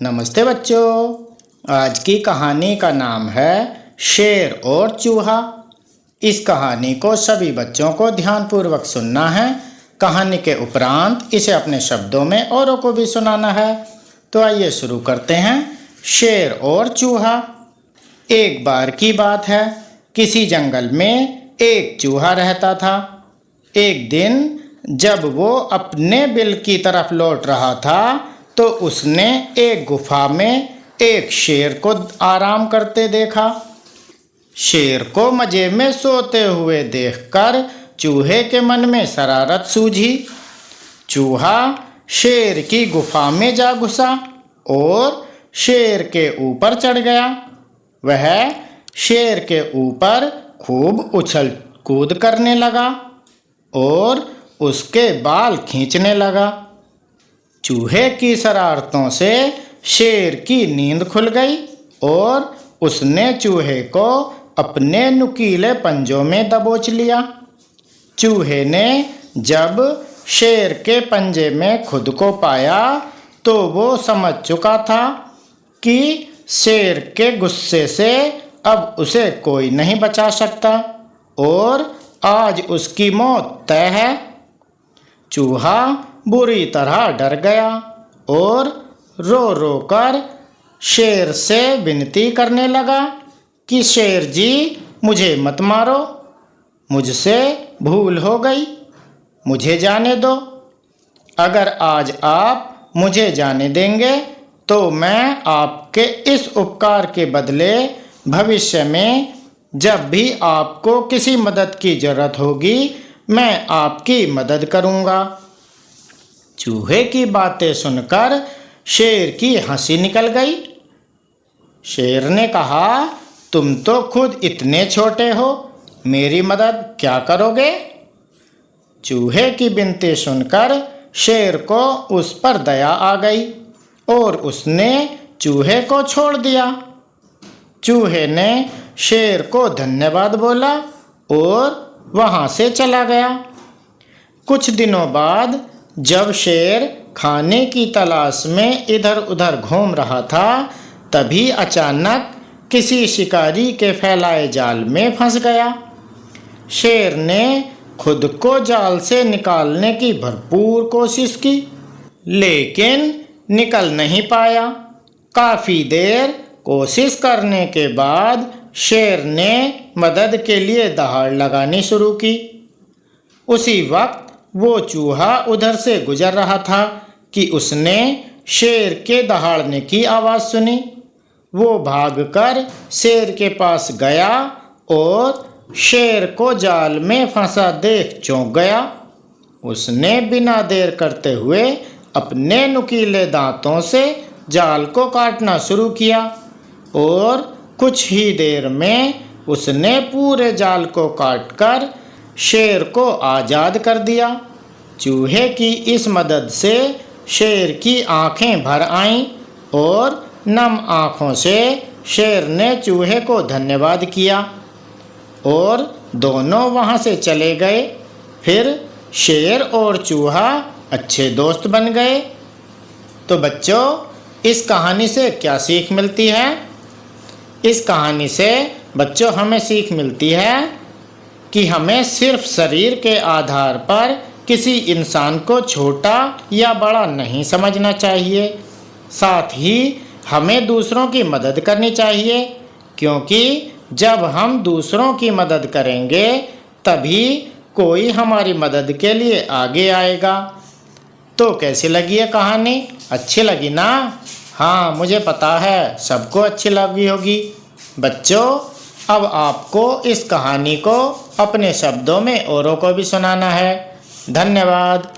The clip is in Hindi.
नमस्ते बच्चों। आज की कहानी का नाम है शेर और चूहा। इस कहानी को सभी बच्चों को ध्यानपूर्वक सुनना है। कहानी के उपरांत इसे अपने शब्दों में औरों को भी सुनाना है। तो आइए शुरू करते हैं। शेर और चूहा। एक बार की बात है, किसी जंगल में एक चूहा रहता था। एक दिन जब वो अपने बिल की तरफ लौट रहा था तो उसने एक गुफा में एक शेर को आराम करते देखा। शेर को मजे में सोते हुए देखकर चूहे के मन में शरारत सूझी। चूहा शेर की गुफा में जा घुसा और शेर के ऊपर चढ़ गया। वह शेर के ऊपर खूब उछल कूद करने लगा और उसके बाल खींचने लगा। चूहे की शरारतों से शेर की नींद खुल गई और उसने चूहे को अपने नुकीले पंजों में दबोच लिया। चूहे ने जब शेर के पंजे में खुद को पाया तो वो समझ चुका था कि शेर के गुस्से से अब उसे कोई नहीं बचा सकता और आज उसकी मौत तय है। चूहा बुरी तरह डर गया और रो रो कर शेर से विनती करने लगा कि शेर जी, मुझे मत मारो, मुझसे भूल हो गई, मुझे जाने दो। अगर आज आप मुझे जाने देंगे तो मैं आपके इस उपकार के बदले भविष्य में जब भी आपको किसी मदद की ज़रूरत होगी मैं आपकी मदद करूँगा। चूहे की बातें सुनकर शेर की हंसी निकल गई। शेर ने कहा, तुम तो खुद इतने छोटे हो, मेरी मदद क्या करोगे? चूहे की विनती सुनकर शेर को उस पर दया आ गई और उसने चूहे को छोड़ दिया। चूहे ने शेर को धन्यवाद बोला और वहाँ से चला गया। कुछ दिनों बाद जब शेर खाने की तलाश में इधर उधर घूम रहा था तभी अचानक किसी शिकारी के फैलाए जाल में फंस गया। शेर ने खुद को जाल से निकालने की भरपूर कोशिश की लेकिन निकल नहीं पाया। काफ़ी देर कोशिश करने के बाद शेर ने मदद के लिए दहाड़ लगानी शुरू की। उसी वक्त वो चूहा उधर से गुजर रहा था कि उसने शेर के दहाड़ने की आवाज़ सुनी। वो भागकर शेर के पास गया और शेर को जाल में फंसा देख चौंक गया। उसने बिना देर करते हुए अपने नुकीले दांतों से जाल को काटना शुरू किया और कुछ ही देर में उसने पूरे जाल को काटकर शेर को आज़ाद कर दिया। चूहे की इस मदद से शेर की आंखें भर आईं और नम आँखों से शेर ने चूहे को धन्यवाद किया और दोनों वहाँ से चले गए। फिर शेर और चूहा अच्छे दोस्त बन गए। तो बच्चों, इस कहानी से क्या सीख मिलती है? इस कहानी से बच्चों हमें सीख मिलती है कि हमें सिर्फ शरीर के आधार पर किसी इंसान को छोटा या बड़ा नहीं समझना चाहिए। साथ ही हमें दूसरों की मदद करनी चाहिए क्योंकि जब हम दूसरों की मदद करेंगे तभी कोई हमारी मदद के लिए आगे आएगा। तो कैसी लगी ये कहानी? अच्छी लगी ना? हाँ, मुझे पता है सबको अच्छी लगी होगी। बच्चों, अब आपको इस कहानी को अपने शब्दों में औरों को भी सुनाना है। धन्यवाद।